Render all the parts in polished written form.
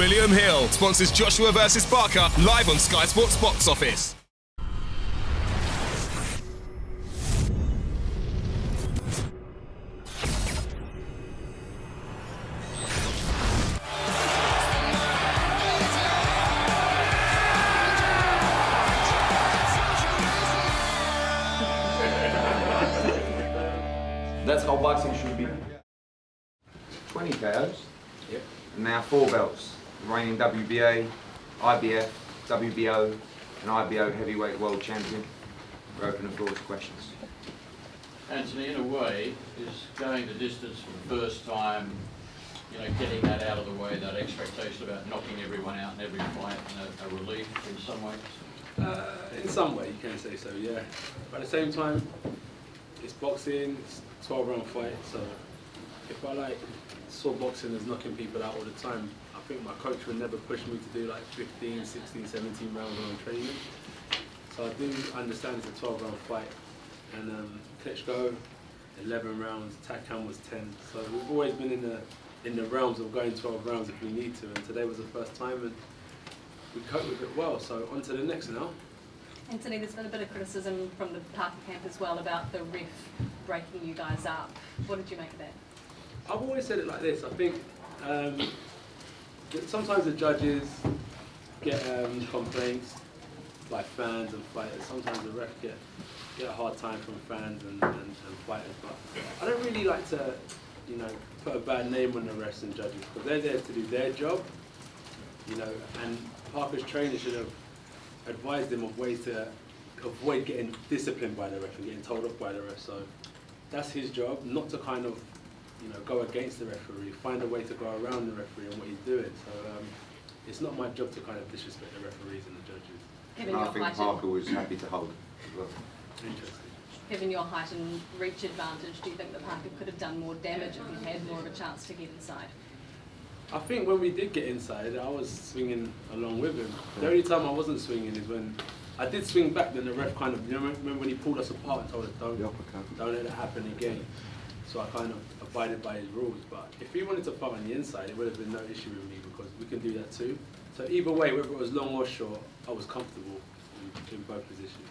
William Hill sponsors Joshua vs Barker live on Sky Sports Box Office. That's how boxing should be. 20 KOs. Yep. And now 4 belts. Reigning WBA, IBF, WBO, and IBO heavyweight world champion. We're open the floor to questions. Anthony, in a way, is going the distance for the first time, getting that out of the way, that expectation about knocking everyone out in every fight, a relief in some ways? In some way, you can say so, yeah. But at the same time, it's boxing, it's a 12-round fight, so if I saw boxing as knocking people out all the time, I think my coach would never push me to do like 15, 16, 17 rounds on training. So I do understand it's a 12-round fight. And Klitschko, 11 rounds, Takam was 10. So we've always been in the realms of going 12 rounds if we need to, and today was the first time and we coped with it well. So on to the next now. Anthony, there's been a bit of criticism from the Parker camp as well about the ref breaking you guys up. What did you make of that? I've always said it like this. I think sometimes the judges get complaints by fans and fighters. Sometimes the ref get a hard time from fans and fighters. But I don't really like to, put a bad name on the refs and judges because they're there to do their job. And Parker's trainer should have advised them of ways to avoid getting disciplined by the ref and getting told off by the ref. So that's his job, not to kind of, go against the referee, find a way to go around the referee and what he's doing. So it's not my job to kind of disrespect the referees and the judges. Given I think Parker was happy to hold as well. Interesting. Given your height and reach advantage, do you think that Parker could have done more damage if he had more of a chance to get inside? I think when we did get inside, I was swinging along with him. The only time I wasn't swinging is when I did swing back, then the ref kind of, remember when he pulled us apart and told us don't let it happen again. So I kind of abided by his rules. But if he wanted to fight on the inside, it would have been no issue with me because we can do that too. So either way, whether it was long or short, I was comfortable in both positions.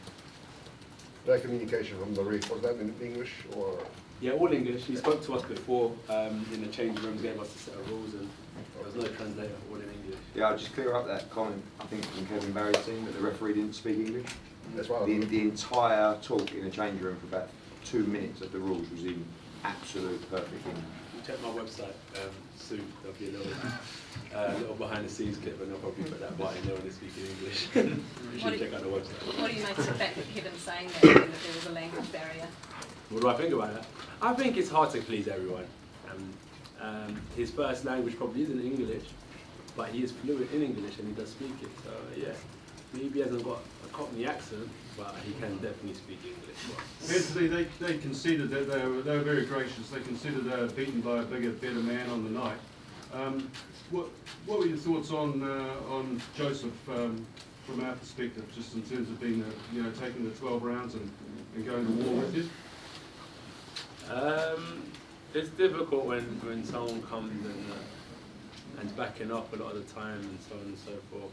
That communication from the ref, was that in English or? Yeah, all English. He spoke to us before in the change rooms, gave us a set of rules, and there was no translator, all in English. Yeah, I'll just clear up that comment, I think, from Kevin Barry's team, that the referee didn't speak English. That's right. The entire talk in the change room for about 2 minutes of the rules was in absolute perfect English. Check my website soon. There'll be a little behind the scenes clip, and I'll probably put that part in there when they speak in English. You should check out the website. What do you make of the fact that Kevin saying that, and that there was a language barrier? What do I think about that? I think it's hard to please everyone. His first language probably isn't English, but he is fluent in English and he does speak it. So yeah, maybe he hasn't got a Cockney accent, but he can definitely speak English. Anthony, they conceded that they were very gracious. They conceded they were beaten by a bigger, better man on the night. What were your thoughts on Joseph from our perspective, just in terms of being taking the 12 rounds and going to war with you? It's difficult when someone comes and backing up a lot of the time and so on and so forth.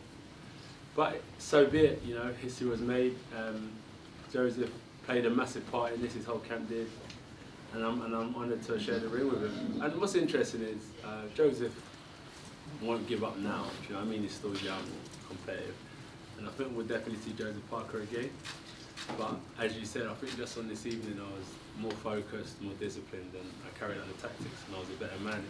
But so be it, history was made. Joseph played a massive part in this, his whole camp did. And I'm honoured to share the ring with him. And what's interesting is Joseph won't give up now. Do you know what I mean? He's still young, competitive. And I think we'll definitely see Joseph Parker again. But as you said, I think just on this evening I was more focused, more disciplined, and I carried out the tactics, and I was a better man.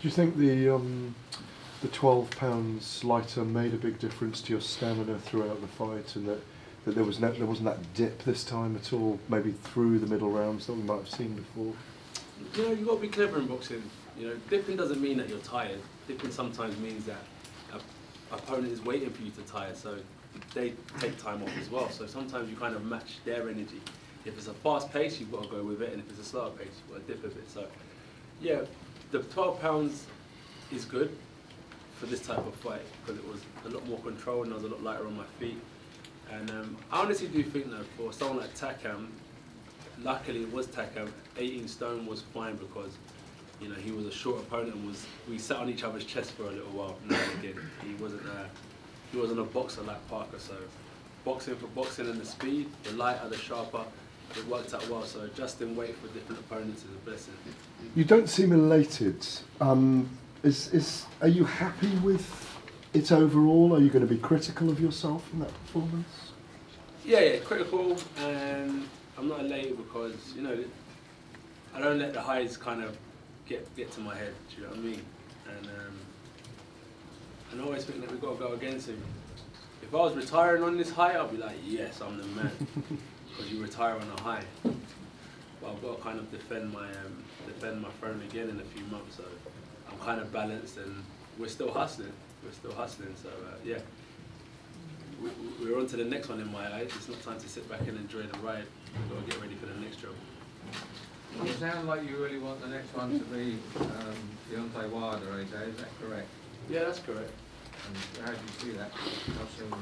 Do you think the 12 pounds lighter made a big difference to your stamina throughout the fight, and that there wasn't that dip this time at all, maybe through the middle rounds that we might have seen before? You've got to be clever in boxing. Dipping doesn't mean that you're tired. Dipping sometimes means that an opponent is waiting for you to tire, so they take time off as well. So sometimes you kind of match their energy. If it's a fast pace, you've got to go with it, and if it's a slower pace, you've got to dip a bit. So yeah, the 12 pounds is good for this type of fight because it was a lot more controlled and I was a lot lighter on my feet. And I honestly do think that for someone like Takam, luckily it was Takam, 18 stone was fine because you know, he was a short opponent and we sat on each other's chest for a little while now and again. He wasn't a boxer like Parker, so boxing for boxing and the speed, the lighter, the sharper, it worked out well. So adjusting weight for different opponents is a blessing. You don't seem elated. Are you happy with it overall? Are you going to be critical of yourself in that performance? Yeah, critical, and I'm not elated because, you know, I don't let the highs kind of get to my head, do you know what I mean? And I always think that we've got to go against him. If I was retiring on this high, I'd be like, yes, I'm the man, because you retire on a high. But I've got to kind of defend my throne again in a few months, so I'm kind of balanced, and we're still hustling. So yeah. We're on to the next one in my eyes. It's not time to sit back and enjoy the ride. We've got to get ready for the next job. You sound like you really want the next one to be Deontay Wilder, AJ, is that correct? Yeah, that's correct. And how do you see that? How soon?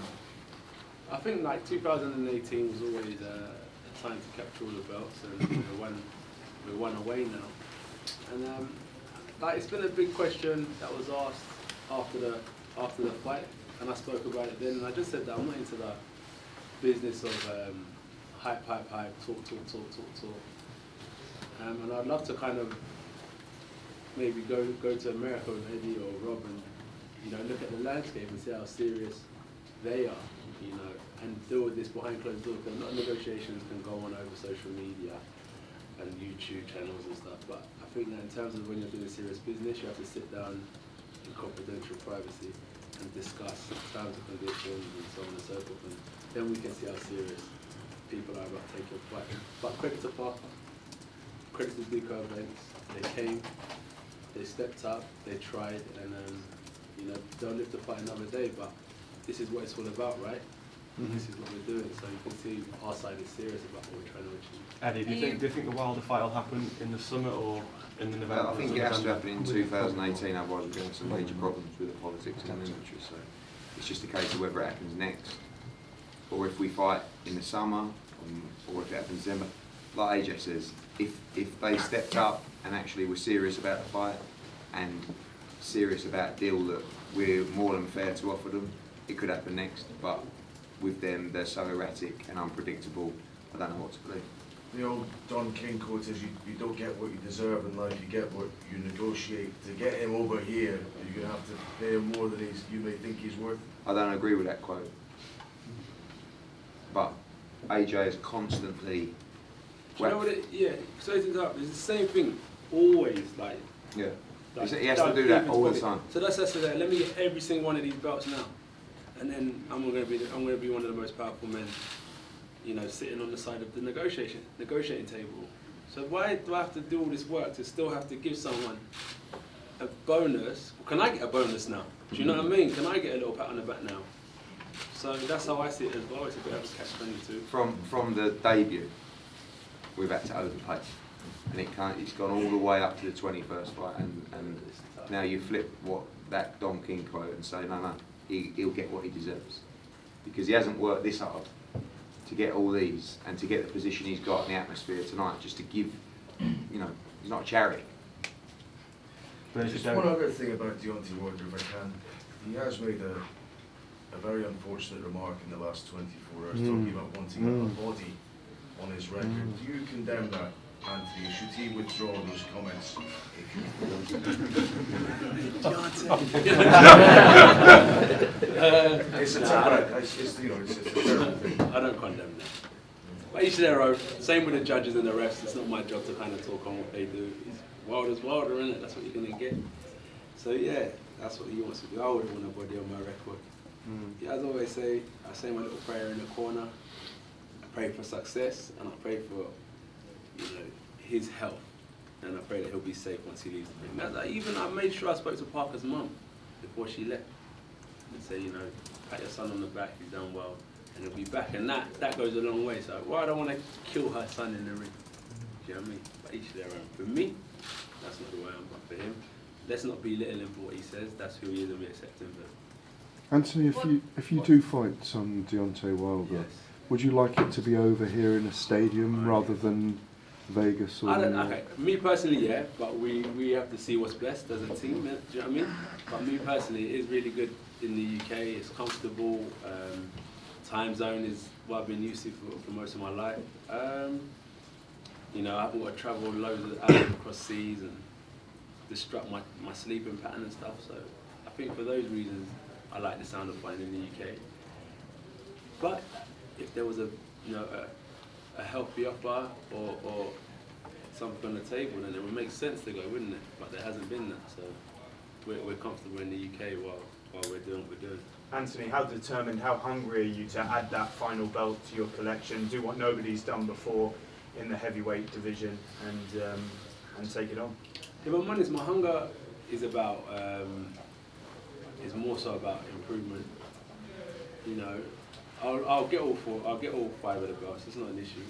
I think like 2018 was always a time to capture all the belts, and we're one away now. And like it's been a big question that was asked after the fight. And I spoke about it then, and I just said that I'm not into the business of hype, talk. And I'd love to kind of maybe go to America with Eddie or Rob and, you know, look at the landscape and see how serious they are, you know, and deal with this behind closed doors. Because a lot of negotiations can go on over social media and YouTube channels and stuff. But I think that in terms of when you're doing serious business, you have to sit down in confidential privacy and discuss terms and conditions and so on and so forth, and then we can see how serious people are about taking a fight. But credit to Parker, credit to Deco Events, they came, they stepped up, they tried, and you know, they'll live to fight another day, but this is what it's all about, right? Mm-hmm. This is what we're doing, so you can see our side is serious about what we're trying to achieve. Eddie, do you think the Wilder fight will happen in the summer or in the November? I think it has to happen in 2018, otherwise we're going to have some major problems with the politics and the military. So it's just a case of whether it happens next, or if we fight in the summer, or if it happens December. Like AJ says, if they stepped up and actually were serious about the fight and serious about a deal that we're more than fair to offer them, it could happen next. But with them, they're so erratic and unpredictable, I don't know what to believe. The old Don King quote is, you don't get what you deserve in life, you get what you negotiate. To get him over here, you're going to have to pay him more than you may think he's worth. I don't agree with that quote. But AJ is constantly... Do you know what it, yeah, sorry to interrupt, it's the same thing, always, like... Yeah, like he has to do that all the time. So that's that. Let me get every single one of these belts now, and then I'm going to be one of the most powerful men, you know, sitting on the side of the negotiating table. So why do I have to do all this work to still have to give someone a bonus? Can I get a bonus now? Do you know what I mean? Can I get a little pat on the back now? So that's how I see it as well. It's a bit of a catch-22. From the debut, we've had to overpay, and it's gone all the way up to the 21st fight, and now you flip what that Don King quote and say no, he'll get what he deserves, because he hasn't worked this hard to get all these and to get the position he's got in the atmosphere tonight, just to give, you know, he's not a charity. But just one other thing about Deontay Wilder, if I can. He has made a very unfortunate remark in the last 24 hours, talking about wanting a body on his record. Do you condemn that, Anthony? Should he withdraw those comments? It's a terrible thing. I don't condemn that. But each their own. Same with the judges and the refs. It's not my job to kind of talk on what they do. It's Wilder's Wilder, isn't it? That's what you're going to get. So yeah, that's what he wants to do. I wouldn't want a body on my record. Yeah, as I always say, I say my little prayer in the corner. I pray for success, and I pray for, you know, his health, and I pray that he'll be safe once he leaves the ring. Even I made sure I spoke to Parker's mum before she left, and say, you know, pat your son on the back, he's done well, and he'll be back. And that goes a long way. So why I don't want to kill her son in the ring? Do you know what I mean? But each their own. For me, that's not the way I'm. But for him, let's not belittle him for what he says. That's who he is, and we accept him. But Anthony, if you do fight Deontay Wilder, yes. Would you like it to be over here in a stadium rather than Vegas or? Okay, me personally, yeah, but we have to see what's best as a team. Do you know what I mean? But me personally, it is really good in the UK. It's comfortable. Time zone is what I've been used to for most of my life. You know, I haven't got to travel loads of hours across seas and disrupt my sleeping pattern and stuff. So I think for those reasons, I like the sound of fighting in the UK. But if there was a healthy offer or something on the table, then it would make sense to go, wouldn't it? But there hasn't been that, so we're comfortable in the UK while we're doing what we're doing. Anthony, how determined, how hungry are you to add that final belt to your collection, do what nobody's done before in the heavyweight division, and take it on? If I'm honest, my hunger is about is more so about improvement. You know, I'll get all 5 of the belts. It's not an issue.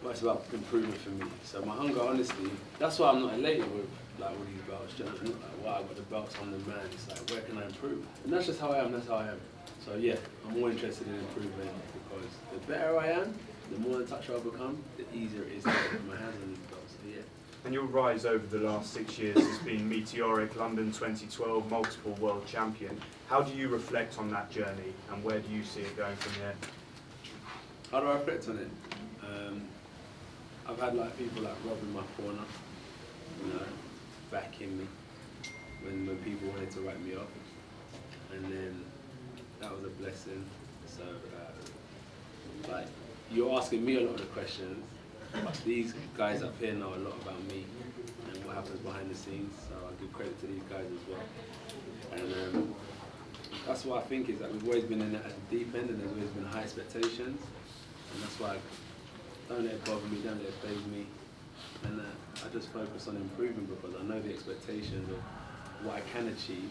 But it's about improvement for me. So my hunger, honestly, that's why I'm not elated with like all these belts. You know, I'm not like, wow, I got the belts, I'm the man. It's like, where can I improve? And that's just how I am. That's how I am. So yeah, I'm more interested in improving because the better I am, the more in touch I become, the easier it is to get my hands on these belts. So yeah. And your rise over the last 6 years has been meteoric. London 2012, multiple world champion. How do you reflect on that journey, and where do you see it going from here? How do I reflect on it? I've had like people like Rob in my corner, you know, backing me when people wanted to write me off, and then that was a blessing. So like you're asking me a lot of the questions. These guys up here know a lot about me and what happens behind the scenes, so I give credit to these guys as well. And that's what I think is that we've always been in at the deep end, and there's always been high expectations, and that's why don't let it bother me, don't let it faze me, and I just focus on improving because I know the expectations of what I can achieve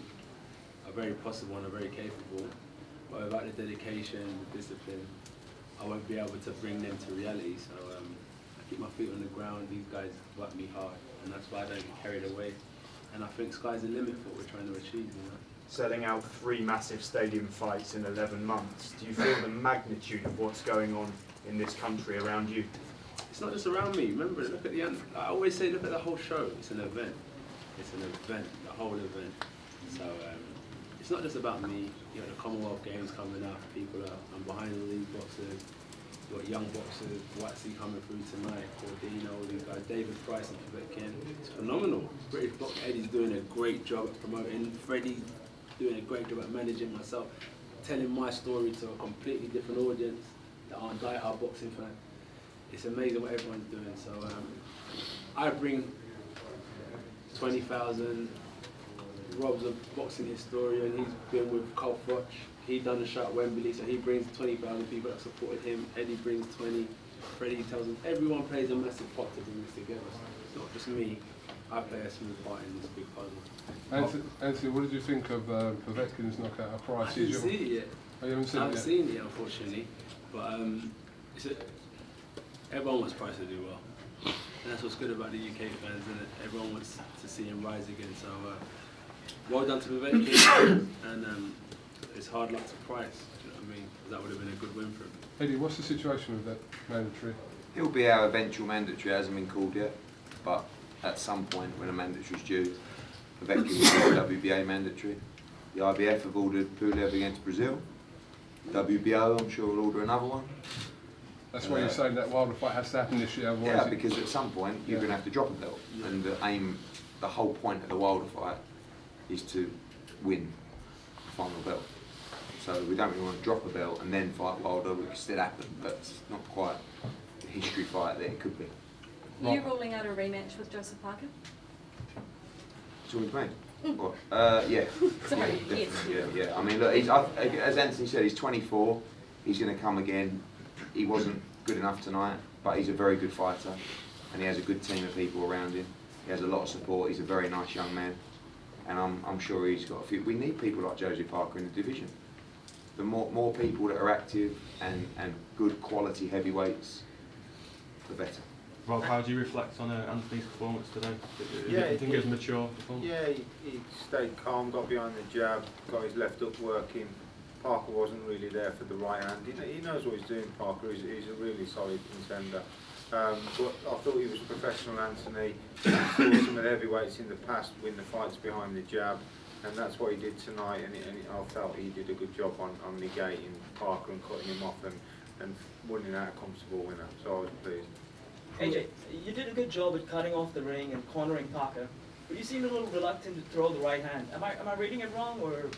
are very possible and are very capable, but without the dedication, the discipline, I won't be able to bring them to reality. So I keep my feet on the ground. These guys work me hard, and that's why I don't get carried away. And I think sky's the limit for what we're trying to achieve. You know? Selling out 3 massive stadium fights in 11 months, do you feel the magnitude of what's going on in this country around you? It's not just around me. Remember, look at the end. I always say, look at the whole show. It's an event. It's an event, the whole event. So it's not just about me. You know, the Commonwealth Games coming up. I'm behind all these boxers. You've got young boxers, Watsy coming through tonight, Cordino, all these guys, David Price and Quebec Ken. It's phenomenal. British Box Eddie's doing a great job at promoting. Freddie's doing a great job at managing myself, telling my story to a completely different audience that aren't die-hard boxing fans. It's amazing what everyone's doing. So I bring 20,000. Rob's a boxing historian. He's been with Carl Froch. He done the show at Wembley, so he brings 20,000 people that supported him. Eddie brings 20. Freddie tells them everyone plays a massive part to bring this together. It's not just me. I play a small part in this big puzzle. Anthony, what did you think of Povetkin's knockout of Price? I haven't seen it yet. Oh, you haven't seen I it haven't yet? seen it, unfortunately. But everyone wants Price to do well. And that's what's good about the UK fans, isn't it? Everyone wants to see him rise again. So well done to Povetkin. And it's hard luck to Price. Do you know what I mean? That would have been a good win for him. Eddie, what's the situation with that mandatory? He'll be our eventual mandatory. It hasn't been called yet, but at some point when a mandatory is due, Povetkin will be WBA mandatory. The IBF have ordered Pulev against Brazil. WBO, I'm sure, will order another one. That's why you're saying that Wilder fight has to happen this year, otherwise... Yeah, because at some point you're going to have to drop a belt. And the whole point of the Wilder fight is to win the final belt. So we don't really want to drop a belt and then fight Wilder, which could still happen, but it's not quite the history fight that it could be. Are you ruling out a rematch with Joseph Parker? So what do you mean? What? Yeah. Sorry, Yeah, yes. definitely, yeah. I mean, look, as Anthony said, he's 24. He's going to come again. He wasn't good enough tonight, but he's a very good fighter, and he has a good team of people around him. He has a lot of support. He's a very nice young man, and I'm sure he's got a few. We need people like Joseph Parker in the division. The more people that are active and good quality heavyweights, the better. Rob, how do you reflect on Anthony's performance today? Yeah, do you think it was a mature performance? Yeah, he stayed calm, got behind the jab, got his left hook working. Parker wasn't really there for the right hand. He knows what he's doing, Parker. He's a really solid contender. But I thought he was professional, Anthony. He saw some of the heavyweights in the past win the fights behind the jab, and that's what he did tonight. And I felt he did a good job on negating Parker and cutting him off and winning out a comfortable winner. So I was pleased. AJ, you did a good job at cutting off the ring and cornering Parker, but you seemed a little reluctant to throw the right hand. Am I reading it wrong, or?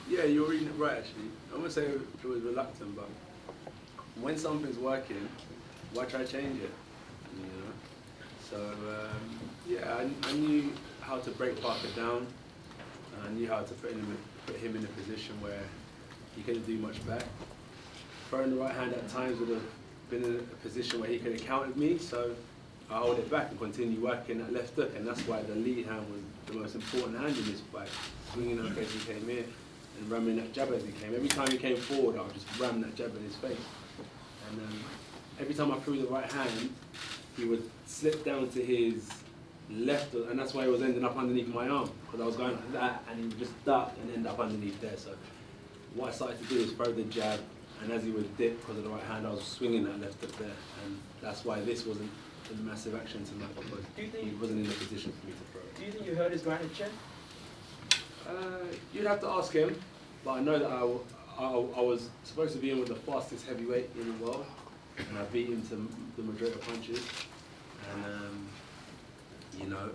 Yeah, you're reading it right actually. I wouldn't say it was reluctant, but when something's working, why try to change it? You know. So yeah, I knew how to break Parker down, and I knew how to put him in a position where he couldn't do much back. Throwing the right hand at times would have been in a position where he could have countered me, so I hold it back and continue working that left hook, and that's why the lead hand was the most important hand in this fight. Swinging up as he came in and ramming that jab as he came. Every time he came forward, I would just ram that jab in his face. And every time I threw the right hand, he would slip down to his left, and that's why he was ending up underneath my arm, because I was going like that, and he would just duck and end up underneath there. So what I started to do is throw the jab, and as he would dip because of the right hand, I was swinging that left hook there, and that's why this wasn't a massive action tonight, because he wasn't in a position for me to throw it. Do you think you heard his granite chin? You'd have to ask him, but I know that I was supposed to be in with the fastest heavyweight in the world, and I beat him to the majority of punches, and you know,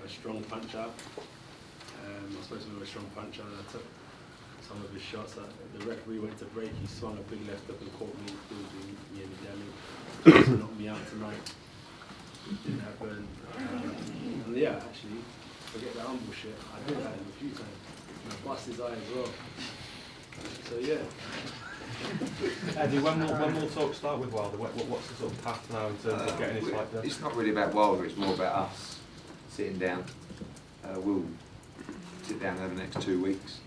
a strong puncher. I was supposed to be a strong puncher, and I took some of his shots. The referee went to break, he swung a big left hook and caught me, doing me any damage. To knock me out tonight. Didn't happen. And yeah, actually, forget the humble shit. I did that him a few times. And I bust his eye as well. So yeah. Eddie, when will talk start with Wilder? What's the sort of path now in terms of getting his fight done? It's not really about Wilder, it's more about us sitting down. We'll sit down over the next 2 weeks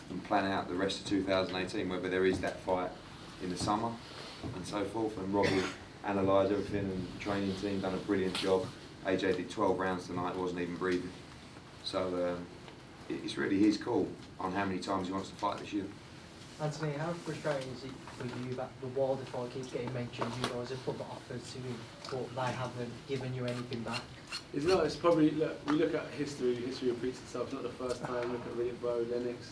and plan out the rest of 2018, whether there is that fight in the summer and so forth. And Rob will analyse everything, and the training team done a brilliant job. AJ did 12 rounds tonight, wasn't even breathing. So it's really his call on how many times he wants to fight this year. Anthony, how frustrating is it for you that the Wilder fight keeps getting mentioned? You guys have put the offers to him, but they haven't given you anything back. It's not, it's probably, look, we look at history repeats itself. It's not the first time. Look at Riddick, Lennox.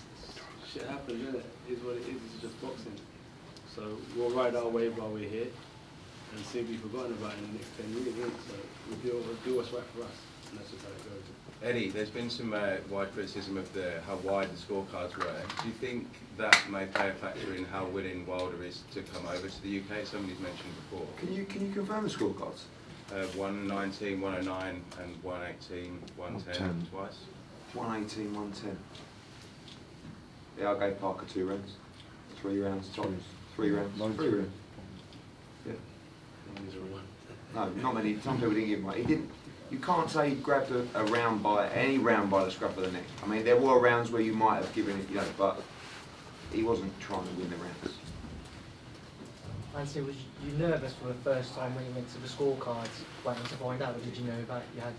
Shit happens, isn't it? It's what it is, it's just boxing. So we'll ride our wave while we're here and soon be forgotten about in the next 10 years, isn't it? So we'll do what's right for us, and that's just how it goes. Eddie, there's been some wide criticism of how wide the scorecards were. Do you think that may play a factor in how willing Wilder is to come over to the UK? Somebody's mentioned before. Can you confirm the scorecards? 119, 109 and 118, 110 twice. 118, 110. Yeah, I gave Parker 2 rounds. 3 rounds tops. 3 rounds. 3 rounds. Yeah. No, not many. Some people didn't give him one. He didn't. You can't say he grabbed a round by any round by the scruff of the neck. I mean, there were rounds where you might have given it, you know, but he wasn't trying to win the rounds. Anthony, was you nervous for the first time when you went to the scorecards, waiting to find out, or did you know that you had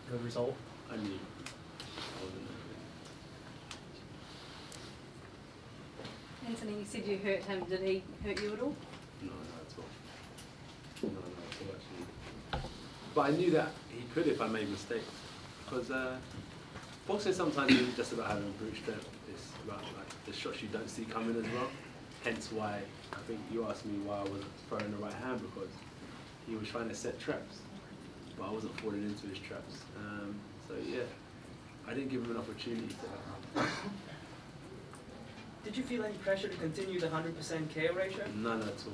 the result? I knew. Anthony, you said you hurt him. Did he hurt you at all? No, at all. No, at all actually. But I knew that he could if I made mistakes, because boxing sometimes isn't just about having brute strength. It's about like the shots you don't see coming as well. Hence why I think you asked me why I wasn't throwing the right hand, because he was trying to set traps, but I wasn't falling into his traps. So yeah, I didn't give him an opportunity to. Did you feel any pressure to continue the 100% KO ratio? None at all.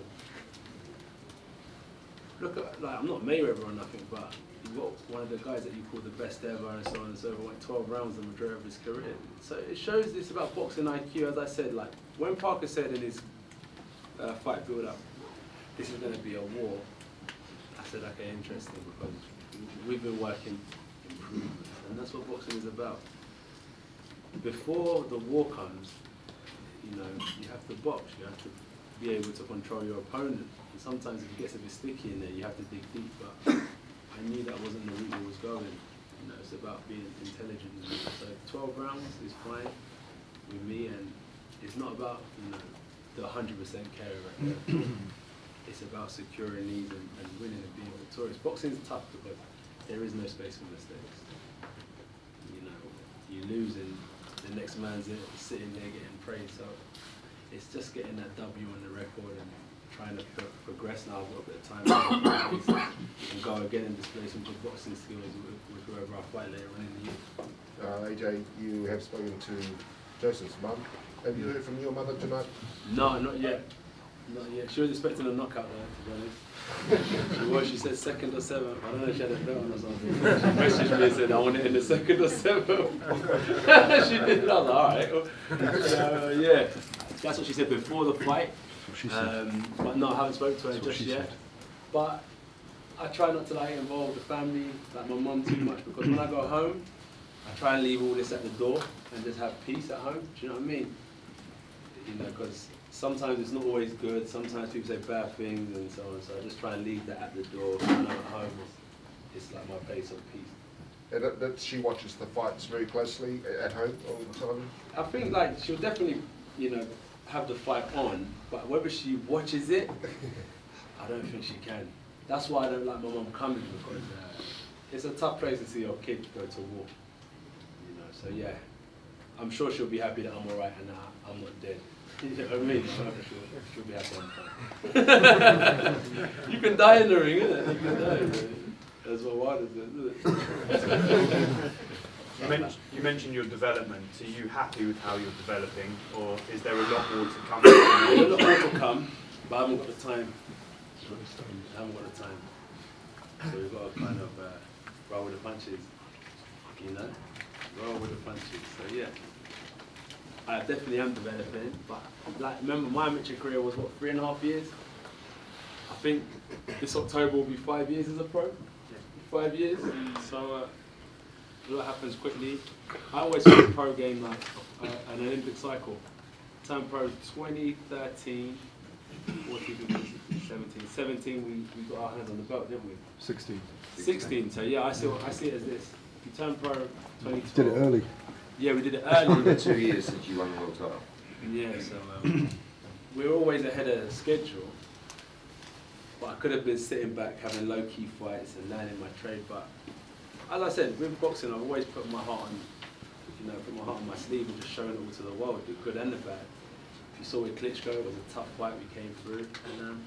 Look, like, I'm not Mayweather or nothing, but you've got one of the guys that you call the best ever and so on and so forth, went 12 rounds the majority of his career. So it shows this about boxing IQ. As I said, like when Parker said in his fight build-up, this is going to be a war, I said, okay, interesting, because we've been working improvements, and that's what boxing is about. Before the war comes, you know, you have to box, you have to be able to control your opponent. And sometimes if it gets a bit sticky in there, you have to dig deep, but I knew that wasn't the route he was going. You know, it's about being intelligent. So 12 rounds is fine with me, and it's not about, you know, the 100% KO record. it's about securing these and winning and being victorious. Boxing's tough because there is no space for mistakes. You know, you lose and the next man's sitting there getting praised. So it's just getting that W on the record and trying to progress. Now I've got a bit of time and go again and display some good boxing skills with whoever I fight later on in the year. AJ, you have spoken to Joseph's mum. Have you heard from your mother tonight? No, not yet. Not yet. She was expecting a knockout there, to be honest. She was. She said second or seventh. I don't know if she had a belt on or something. She messaged me and said, I want it in the second or seventh. She did. I was like, alright. Yeah. That's what she said before the fight. But no, I haven't spoken to her just yet. But I try not to like involve the family, like my mum, too much, because when I go home, I try and leave all this at the door and just have peace at home. Do you know what I mean? You know, because sometimes it's not always good. Sometimes people say bad things and so on. So I just try and leave that at the door. When I'm at home, it's like my place of peace. And that she watches the fights very closely at home all the time? I think like she'll definitely, you know, have the fight on, but whether she watches it, I don't think she can. That's why I don't like my mum coming, because it's a tough place to see your kid go to war. You know, so yeah, I'm sure she'll be happy that I'm alright and that I'm not dead. You know what I mean? She'll be happy I'm fine. You can die in the ring, innit? You can die in the ring. That's what Wilder said, isn't it? You mentioned your development. Are you happy with how you're developing, or is there a lot more to come? There's a lot more to come, but I haven't got the time. I haven't got the time. So we've got to kind of roll with the punches, you know? Roll with the punches. So yeah, I definitely am developing, but like, remember my amateur career was what, 3.5 years? I think this October will be 5 years as a pro. 5 years, so a lot happens quickly. I always see the pro game like an Olympic cycle. Turned pro 2013, 14, 15, 16, 17. 17 we got our hands on the belt, didn't we? 16. 16, so yeah, I see it as this. You turned pro 2012. Did it early. Yeah, we did it early. 2 years since you won the World Cup. Yeah, so we're always ahead of schedule. But I could have been sitting back having low-key fights and learning my trade. But as I said, with boxing, I've always put my heart on, you know, put my heart on my sleeve and just showing it all to the world, the good and the bad. If you saw with Klitschko, it was a tough fight we came through, and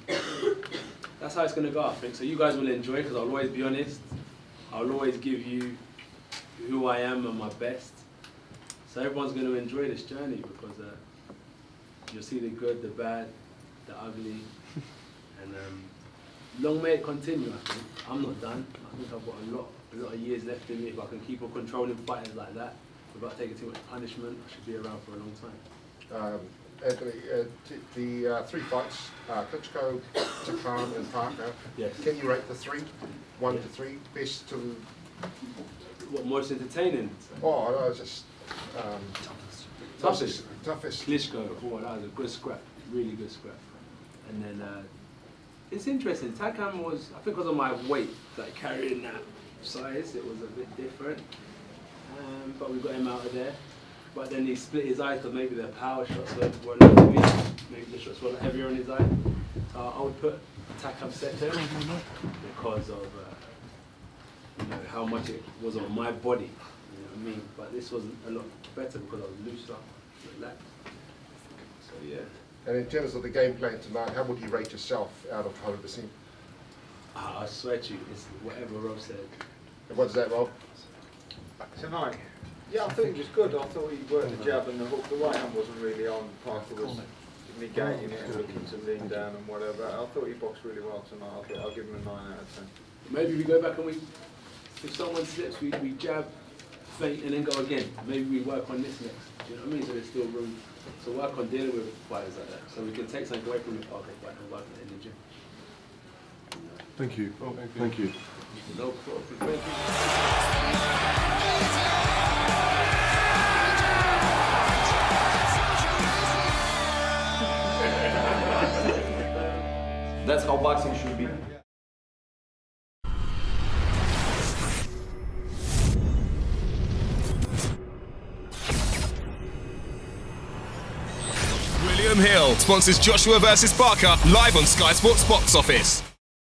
that's how it's going to go, I think. So you guys will enjoy it, because I'll always be honest. I'll always give you who I am and my best. So everyone's going to enjoy this journey, because you'll see the good, the bad, the ugly, and long may it continue, I think. I'm not done. I think I've got a lot of years left in me. If I can keep on controlling fighters like that without taking too much punishment, I should be around for a long time. Anthony, the 3 fights, Klitschko, Japan and Parker, yes. Can you rate the 3? 1 to 3, best to... What, most entertaining? Oh, no, just... toughest. Klitschko, oh, that was a good scrap, really good scrap. And then it's interesting. Takam was, I think, because of my weight, like carrying that size, it was a bit different. But we got him out of there. But then he split his eyes because maybe the power shots were not heavy. Maybe the shots were heavier on his eye. So I would put Takam second because of you know, how much it was on my body. You know what I mean? But this was a lot better because I was looser, relaxed. So yeah. And in terms of the game plan tonight, how would you rate yourself out of 100%? I swear to you, it's whatever Rob said. And what's that, Rob? Tonight? Yeah, I thought he was good. I thought he worked the jab and the hook. The right hand wasn't really on. Parker was negating it and looking to lean down and whatever. I thought he boxed really well tonight. I'll give him a 9 out of 10. Maybe we go back and if someone slips, we jab, feint, and then go again. Maybe we work on this next. Do you know what I mean? So there's still room to work on dealing with fighters like that. So we can take something away from the Parker fight and work on it in the gym. Thank you. Thank you. No problem. Thank you. That's how boxing should be. William Hill sponsors Joshua versus Parker live on Sky Sports Box Office.